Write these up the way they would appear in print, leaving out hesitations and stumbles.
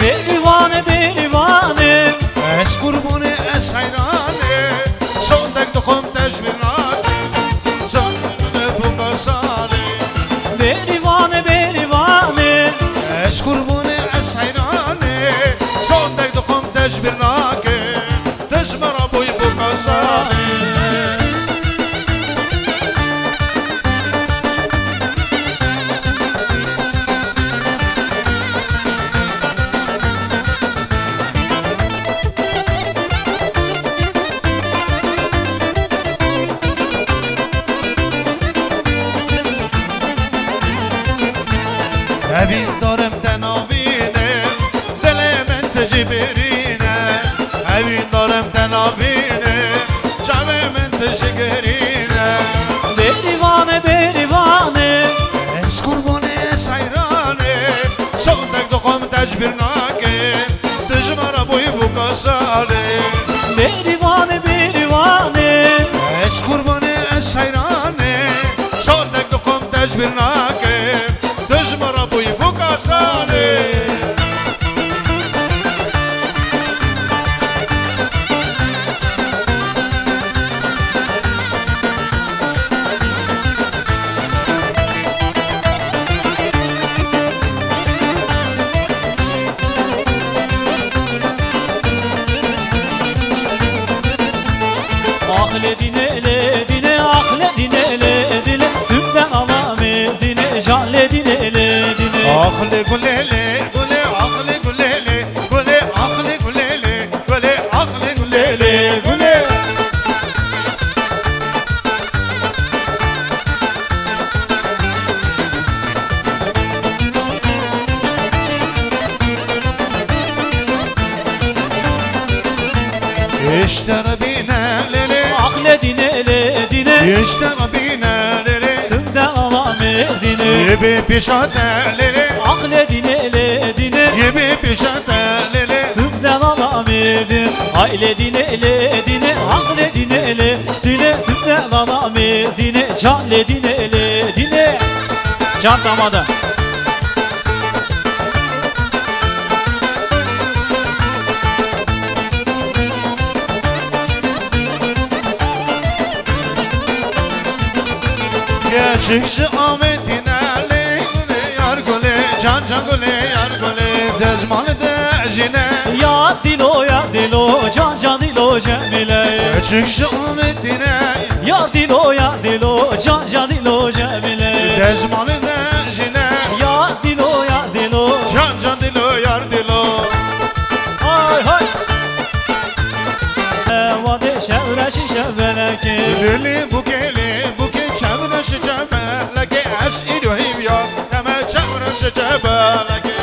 Berivanı berivanı Es kurbanı es hayranı Sondek dokum tecvirat Zanne bu basali Berivanı berivanı Es kurbanı es hayranı Sondek dokum tecvirat Tecmara boy bu basali Evin darım tenavine Delemen tecibirine Evin darım tenavine Cavemen tecigerine Berivanı berivanı Es kurbanı es hayrane Sondek dokum tecbirnake Tecmara boy bu kasale Berivanı berivanı Es kurbanı es hayrane Sondek dokum tecbirnake Tecmara boy bu kasale Ahledine ledine ahledine ledine Tümden alamedine canledine ledine Akle gulele gule akle gulele gule akle gulele gule akle gulele gule İşte Rabbine lele Ahledine ledine İşte Rabbine lele Tümden alamedine Yebe pişate lele Ahledine ledine Yebe pişate lele Tümden alamedine Ailedine ledine ahledine ledine Tümden alamedine canledine ledine Can damada Gerçekçi Ahmet'ine le gule yar gule Can can gule yar gule Dezmanı dezine Ya dilo can can dilo cemile Gerçekçi Ahmet'ine Ya dilo can can dilo cemile Dezmanı dezine Ya dilo Can can dilo yar dilo Hay hay Vade şevre şişe veleki Lili bukeli buke çavraşı cebeleke Es iluhim ya Deme çavraşı cebeleke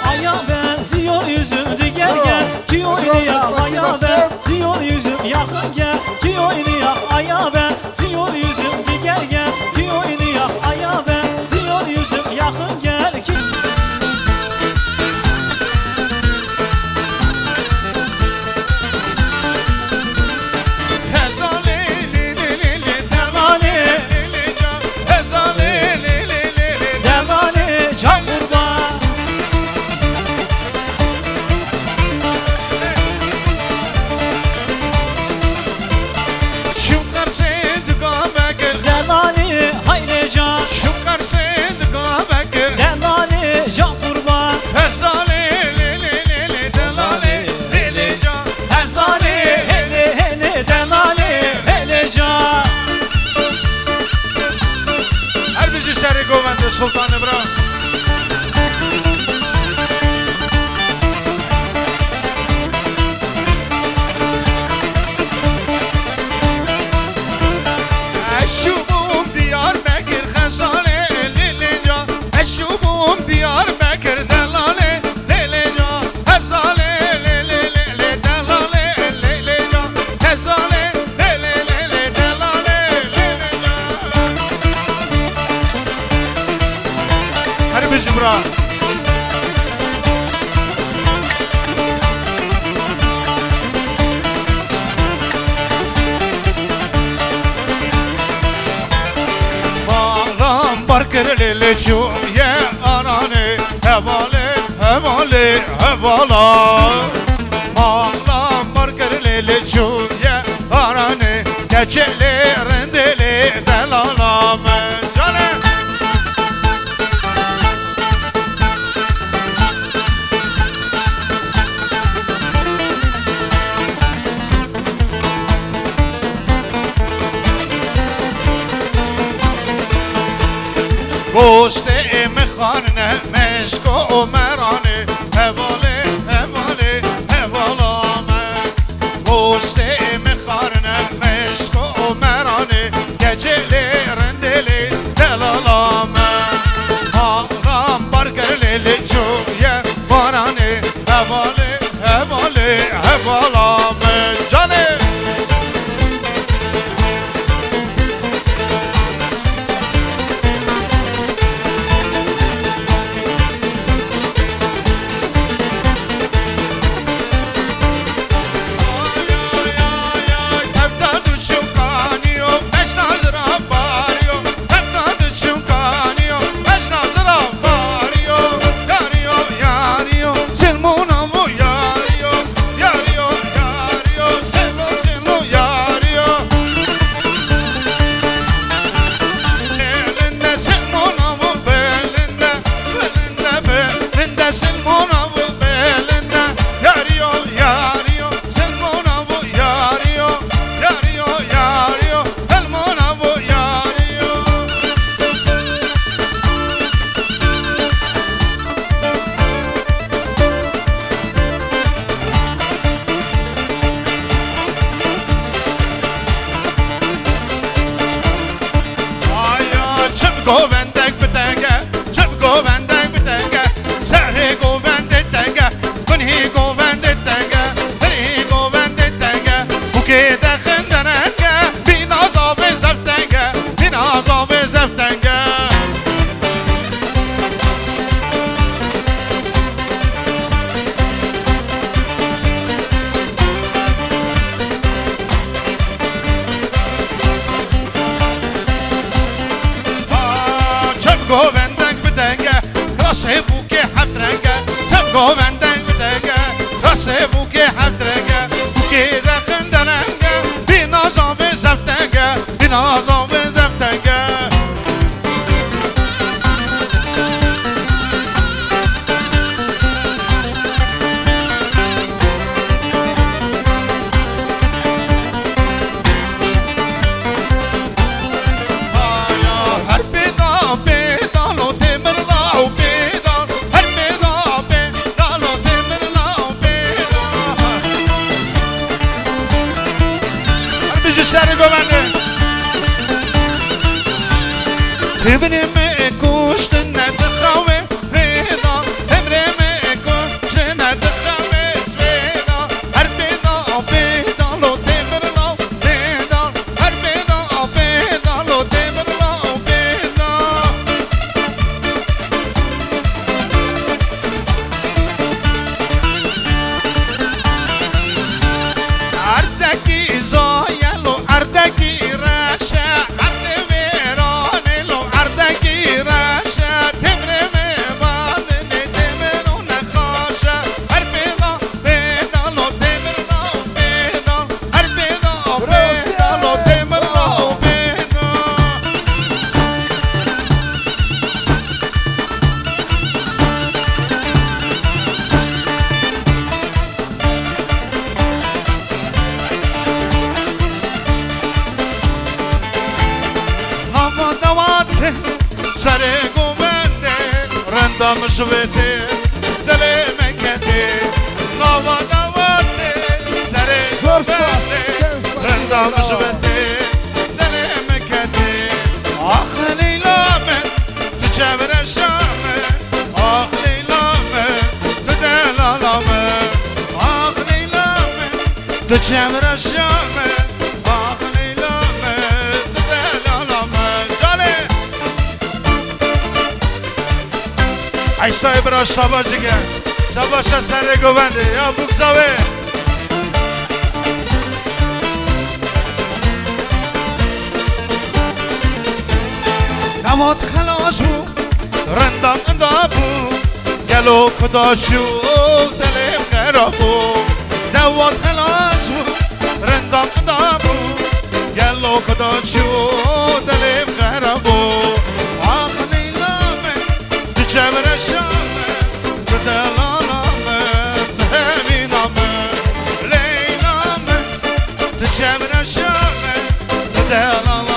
Aya benziyor yüzüm gel gel Ki oynayak aya benziyor yüzüm yakın gel Ki oynayak aya benziyor yüzüm gel gel Ki oynayak aya benziyor yüzüm yakın gel ki Hezali li li li li Devali li li can Hezali li li li li Devane can kurban Şunlar sevdika bekir Devane hayre can Şunlar sevdika bekir Devane can kurban Hezali li li li li Devali li li can Hezane hele hele devane hele can Her bizi seri govende Sultan İbrahim Eşşubum Diyarbakır Hezali li li can Eşşubum Diyarbakır Delali li li can Hezali li li li li Delali li li can Hezali li li li li Delali li li can هري بجبران فالام بركر للجو يا أراني هبالي هبالي هبالا فالام بركر للجو يا أراني كجلي رندلي دلالا من جاني گوشت مخانه مشک و مرانه هواله هواله هوالا من گوشت مخانه مشک و مرانه گجلی رندلی دلالا من آغام برگر لیلی جویه بارانه هواله هواله هوالا من جانه گووندک بتنگه چپ گووندک بتنگه سری گوونده تنگه کنی گوونده تنگه هری گوونده تنگه بوکی دخندننگه بین عذاب زفتنگه بین عذاب زفتنگه گووندک بدنگه راسه بوکه هفت رنگه تب گووندک بدنگه راسه بوکه هفت رنگه بوکه دخندننگه بی نازاب زفتنگه بی نازاب زفتنگه سر گوونده تبرم کشت ندخوه ویدا تبرم کشت ندخوه ویدا هر بیدا بیدا لو تبر لو بیدا هر بیدا بیدا لو تبر لو بیدا اردکی زایه اردکی راشه عرد ویرانه لو اردکی راشه تمره میبالنه تمرو نخاشه هر بیدا بیدا لو تمر لو بیدا هر بیدا بیدا لو تمر لو بیدا سر گوونده رندم شویده دل مکته نوا دواده سر گوونده رندم شویده دل مکته آخ لیلا من تو جبر شامه آخ لیلا من تو دلالا من آخ لیلا من تو جبر شامه آخ لیلا من تو دلالا من جانه ای صاحب را شباش دیگه شباش سر گونده یا بگذاوه نماد خلاص بود رندم اندا بود گلو کدا شد دلم خراب بود نماد خلاص بود رندم اندا بود گلو کدا شد دلم خراب بود آخ نیلامه تو چمر شامه تو دلالامه همینامه لیلامه تو چمر شامه تو دلالامه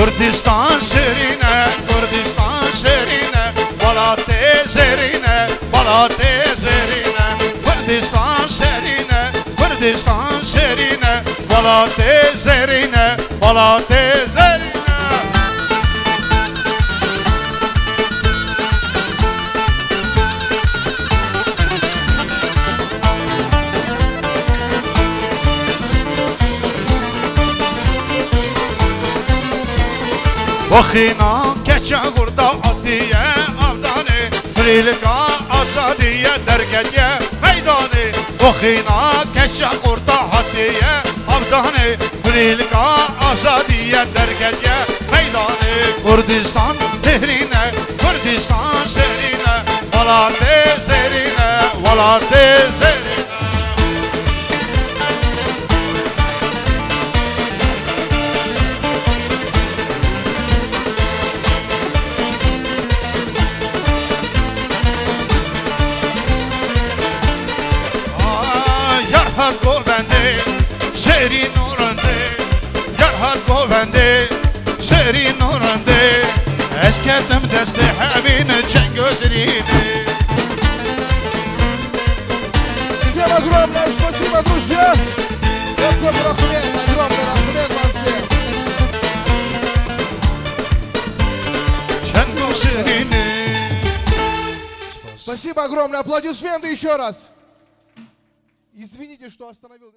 Kurdistan şerine, Kurdistan şerine, balate zerine, balate zerine. Kurdistan şerine, Kurdistan şerine, balate zerine, balate zerine. وخینا کچه غردا عطیه افدانه فریلکا آزادیه درگدیه میدانه وخینا کچه غردا عطیه افدانه فریلکا آزادیه درگدیه میدانه کردستان تهرینه کردستان شهرینه ولات زرینه ولات زرینه گوونده شری نورنده یارهار گوونده شری نورنده از کتم دست همین چنگ زرینه Всем огромное спасибо, друзья! Рахмет, огромный рахмет вам всем! چنگ زرینه Спасибо огромное, аплодисменты еще раз! Извините, что остановил...